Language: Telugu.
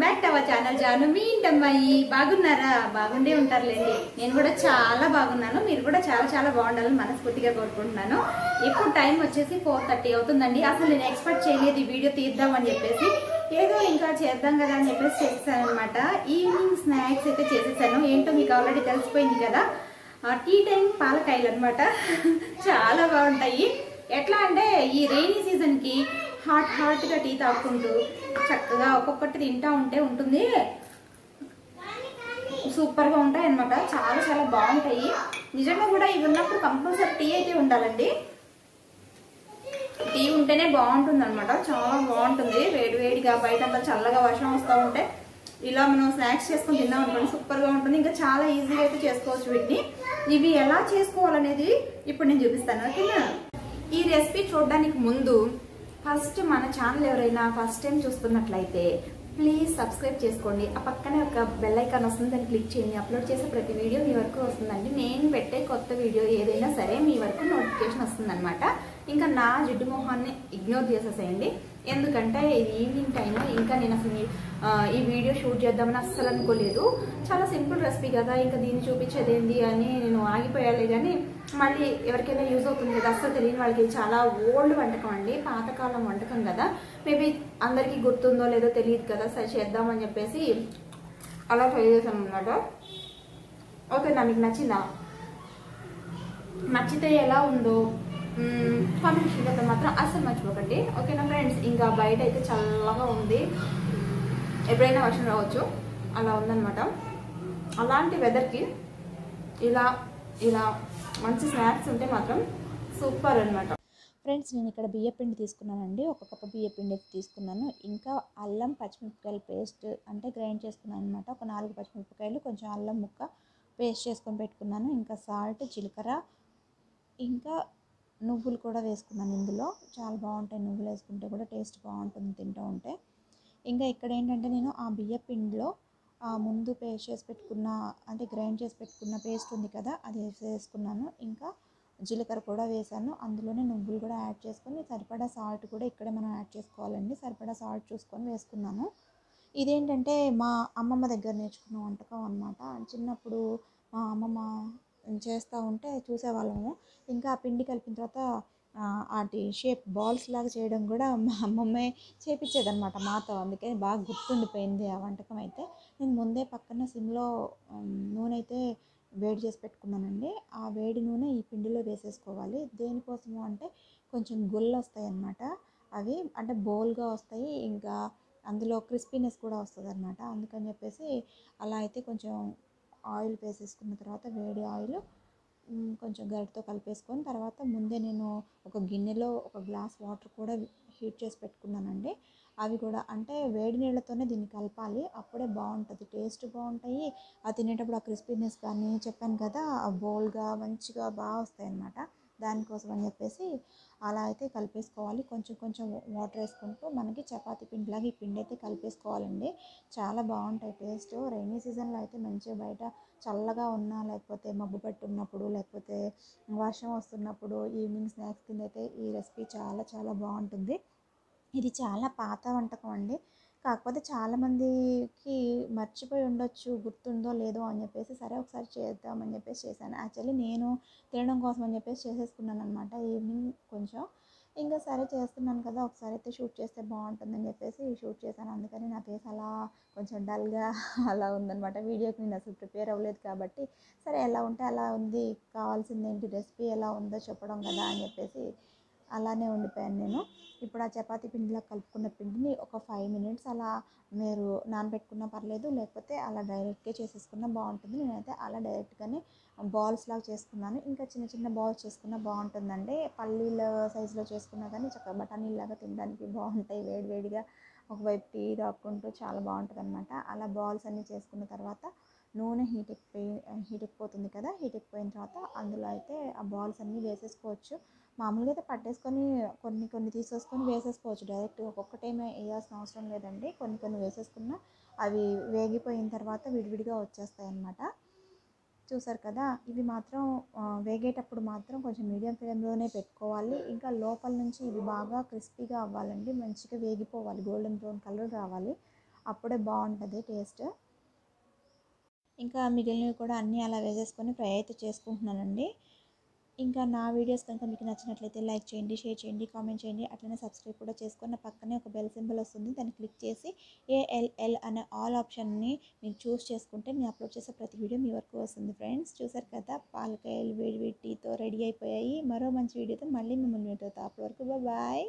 Back to our channel Janu మీ ఇంటి అమ్మాయి. బాగున్నారా? బాగుండే ఉంటారులేండి. నేను కూడా చాలా బాగున్నాను. మీరు కూడా చాలా చాలా బాగుండాలని మనస్ఫూర్తిగా కోరుకుంటున్నాను. ఇప్పుడు టైం వచ్చేసి 4:30 అవుతుందండి. అసలు నేను ఎక్స్పెక్ట్ చేయలేదు ఈ వీడియో తీద్దామని చెప్పేసి. ఏదో ఇంకా చేద్దాం కదా అని చెప్పేసి చేసేసాను అనమాట. ఈవినింగ్ స్నాక్స్ అయితే చేసేసాను. ఏంటో మీకు ఆల్రెడీ తెలిసిపోయింది కదా, టీ టైం పాలకాయలు అనమాట. చాలా బాగుంటాయి. ఎట్లా అంటే ఈ రెయినీ సీజన్కి హాట్గా టీ తాగుకుంటూ చక్కగా ఒక్కొక్కటి తింటా ఉంటుంది. సూపర్గా ఉంటాయి అనమాట. చాలా చాలా బాగుంటాయి. నిజంగా కూడా ఇవి ఉన్నప్పుడు కంపల్సరీ టీ అయితే ఉండాలండి. టీ ఉంటేనే బాగుంటుంది అనమాట. చాలా బాగుంటుంది. వేడివేడిగా బయటంతా చల్లగా వర్షం వస్తూ ఉంటే ఇలా మనం స్నాక్స్ చేసుకొని తిన్నాం అనుకోండి, సూపర్గా ఉంటుంది. ఇంకా చాలా ఈజీగా అయితే చేసుకోవచ్చు వీటిని. ఇవి ఎలా చేసుకోవాలనేది ఇప్పుడు నేను చూపిస్తాను, ఓకేనా? ఈ రెసిపీ చూడడానికి ముందు ఫస్ట్ మన ఛానల్ ఎవరైనా ఫస్ట్ టైం చూస్తున్నట్లయితే ప్లీజ్ సబ్స్క్రైబ్ చేసుకోండి. ఆ పక్కనే ఒక బెల్ ఐకాన్ వస్తుంది, దాన్ని క్లిక్ చేయండి. అప్లోడ్ చేసే ప్రతి వీడియో మీ వరకు వస్తుందండి. నేను పెట్టే కొత్త వీడియో ఏదైనా సరే మీ వరకు నోటిఫికేషన్ వస్తుందన్నమాట. ఇంకా నా జిడ్డు మొహాన్ని ఇగ్నోర్ చేసేసేయండి. ఎందుకంటే ఇది ఈవినింగ్ టైం. ఇంకా నేను అసలు ఈ వీడియో షూట్ చేద్దామని అస్సలు అనుకోలేదు. చాలా సింపుల్ రెసిపీ కదా, ఇంకా దీన్ని చూపించేది ఏంటి అని నేను ఆగిపోయాలి. కానీ మళ్ళీ ఎవరికైనా యూజ్ అవుతుంది కదా, అస్సలు తెలియని వాళ్ళకి. చాలా ఓల్డ్ వంటకం అండి, పాతకాలం వంటకం కదా. మేబీ అందరికీ గుర్తుందో లేదో తెలియదు కదా, సరే చేద్దామని చెప్పేసి అలా ట్రై చేశాను అనమాట. ఓకేనా? మీకు నచ్చిందా? నచ్చితే ఎలా ఉందో కామెంట్ చేయడం మాత్రం అస్సలు మర్చిపోకండి, ఓకేనా ఫ్రెండ్స్? ఇంకా బయట అయితే చల్లగా ఉంది. ఎప్పుడైనా వర్షం రావచ్చు, అలా ఉందన్నమాట. అలాంటి వెదర్కి ఇలా ఇలా మంచి స్నాక్స్ ఉంటే మాత్రం సూపర్ అనమాట. ఫ్రెండ్స్, నేను ఇక్కడ బియ్యపిండి తీసుకున్నానండి. ఒక కప్పు బియ్యపిండి అయితే తీసుకున్నాను. ఇంకా అల్లం పచ్చిమిరపకాయల పేస్ట్ అంటే గ్రైండ్ చేసుకున్నాను అనమాట. ఒక 4 పచ్చిమిరపకాయలు, కొంచెం అల్లం ముక్క పేస్ట్ చేసుకొని పెట్టుకున్నాను. ఇంకా సాల్ట్, జీలకర్ర, ఇంకా నువ్వులు కూడా వేసుకున్నాను. ఇందులో చాలా బాగుంటాయి నువ్వులు వేసుకుంటే కూడా, టేస్ట్ బాగుంటుంది తింటూ ఉంటే. ఇంకా ఇక్కడ ఏంటంటే నేను ఆ బియ్యపిండిలో ముందు పేస్ట్ చేసి పెట్టుకున్న అంటే గ్రైండ్ చేసి పెట్టుకున్న పేస్ట్ ఉంది కదా, అది వేసుకున్నాను. ఇంకా జీలకర్ర కూడా వేసాను. అందులోనే నువ్వులు కూడా యాడ్ చేసుకొని సరిపడా సాల్ట్ కూడా ఇక్కడే మనం యాడ్ చేసుకోవాలండి. సరిపడా సాల్ట్ చూసుకొని వేసుకున్నాను. ఇదేంటంటే మా అమ్మమ్మ దగ్గర నేర్చుకున్న వంటకం అనమాట. చిన్నప్పుడు మా అమ్మమ్మ చేస్తూ ఉంటే చూసేవాళ్ళము. ఇంకా ఆ పిండి కలిపిన తర్వాత వాటి షేప్ బాల్స్ లాగా చేయడం కూడా మా అమ్మమ్మే చేపించేదనమాట మాతో. అందుకే బాగా గుర్తుండిపోయింది ఆ వంటకం అయితే. నేను ముందే పక్కన సిమ్లో నూనె అయితే వేడి చేసి పెట్టుకున్నానండి. ఆ వేడి నూనె ఈ పిండిలో వేసేసుకోవాలి. దేనికోసము అంటే కొంచెం గుళ్ళు వస్తాయి అన్నమాట. అవి అంటే బోల్గా వస్తాయి. ఇంకా అందులో క్రిస్పీనెస్ కూడా వస్తుంది అనమాట. అందుకని చెప్పేసి అలా అయితే కొంచెం ఆయిల్ వేసేసుకున్న తర్వాత, వేడి ఆయిల్ కొంచెం గరిటతో కలిపేసుకొని తర్వాత ముందే నేను ఒక గిన్నెలో ఒక గ్లాస్ వాటర్ కూడా హీట్ చేసి పెట్టుకున్నానండి. అవి కూడా అంటే వేడి నీళ్ళతోనే దీన్ని కలపాలి, అప్పుడే బాగుంటుంది, టేస్ట్ బాగుంటాయి. అది తినేటప్పుడు ఆ క్రిస్పీనెస్ కానీ చెప్పాను కదా, ఆ బోల్గా మంచిగా బాగా వస్తాయి అన్నమాట. దానికోసం అని చెప్పేసి అలా అయితే కలిపేసుకోవాలి. కొంచెం కొంచెం వాటర్ వేసుకుంటూ మనకి చపాతీ పిండిలాగా ఈ పిండి అయితే కలిపేసుకోవాలండి. చాలా బాగుంటాయి టేస్ట్. రైనీ సీజన్లో అయితే మంచిగా బయట చల్లగా ఉన్నా, లేకపోతే మబ్బు పట్టి ఉన్నప్పుడు, లేకపోతే వర్షం వస్తున్నప్పుడు ఈవినింగ్ స్నాక్స్ కింద అయితే ఈ రెసిపీ చాలా చాలా బాగుంటుంది. ఇది చాలా పాత వంటకం అండి. కాకపోతే చాలామందికి మర్చిపోయి ఉండొచ్చు, గుర్తుందో లేదో అని చెప్పేసి సరే ఒకసారి చేద్దామని చెప్పేసి చేశాను. యాక్చువల్లీ నేను తినడం కోసం అని చెప్పేసి చేసేసుకున్నాను అనమాట ఈవినింగ్ కొంచెం. ఇంకా సరే చేస్తున్నాను కదా, ఒకసారి అయితే షూట్ చేస్తే బాగుంటుందని చెప్పేసి షూట్ చేశాను. అందుకని నా ఫేస్ అలా కొంచెం డల్గా అలా ఉందనమాట. వీడియోకి నేను అసలు ప్రిపేర్ అవ్వలేదు కాబట్టి సరే ఎలా ఉంటే అలా ఉంది, కావాల్సింది ఏంటి రెసిపీ ఎలా ఉందో చెప్పడం కదా అని చెప్పేసి అలానే ఉండిపోయాను నేను. ఇప్పుడు ఆ చపాతీ పిండిలో కలుపుకున్న పిండిని ఒక 5 మినిట్స్ అలా మీరు నానబెట్టుకున్నా పర్లేదు, లేకపోతే అలా డైరెక్ట్గా చేసేసుకున్నా బాగుంటుంది. నేనైతే అలా డైరెక్ట్గానే బాల్స్ లాగా చేసుకున్నాను. ఇంకా చిన్న చిన్న బాల్స్ చేసుకున్నా బాగుంటుందండి. పల్లీల సైజులో చేసుకున్నా కానీ చక్కగా బఠానీలాగా తినడానికి బాగుంటాయి. వేడివేడిగా ఒకవైపు టీ తాక్కుంటూ చాలా బాగుంటుంది అనమాట. అలా బాల్స్ అన్నీ చేసుకున్న తర్వాత నూనె హీట్ ఎక్కిపోతుంది కదా, హీట్ ఎక్కిపోయిన తర్వాత అందులో అయితే ఆ బాల్స్ అన్నీ వేసేసుకోవచ్చు. మామూలుగా అయితే పట్టేసుకొని కొన్ని కొన్ని తీసేసుకొని వేసేసుకోవచ్చు డైరెక్ట్. ఒక్కొక్కటేమీ వేయాల్సిన అవసరం లేదండి. కొన్ని కొన్ని వేసేసుకున్న అవి వేగిపోయిన తర్వాత విడివిడిగా వచ్చేస్తాయి అన్నమాట. చూసారు కదా, ఇవి మాత్రం వేగేటప్పుడు మాత్రం కొంచెం మీడియం ఫ్లేమ్లోనే పెట్టుకోవాలి. ఇంకా లోపల నుంచి ఇవి బాగా క్రిస్పీగా అవ్వాలండి, మంచిగా వేగిపోవాలి, గోల్డెన్ బ్రౌన్ కలర్ రావాలి. అప్పుడే బాగుంటుంది టేస్ట్. ఇంకా మిగిలినవి కూడా అన్నీ అలా వేసేసుకొని ఫ్రై అయితే చేసుకుంటున్నానండి. ఇంకా నా వీడియోస్ కనుక మీకు నచ్చినట్లయితే లైక్ చేయండి, షేర్ చేయండి, కామెంట్ చేయండి. అట్లనే సబ్స్క్రైబ్ కూడా చేసుకొని పక్కనే ఒక బెల్ సింబల్ వస్తుంది, దాన్ని క్లిక్ చేసి ALL అనే ఆల్ ఆప్షన్ని మీరు చూస్ చేసుకుంటే నేను అప్లోడ్ చేసే ప్రతి వీడియో మీ వరకు వస్తుంది. ఫ్రెండ్స్ చూసారు కదా, పాలకాయలు వేడి వేడి టీతో రెడీ అయిపోయాయి. మరో మంచి వీడియోతో మళ్ళీ మిమ్మల్ని మీట్ అవుతా. అప్పటి వరకు బాయ్.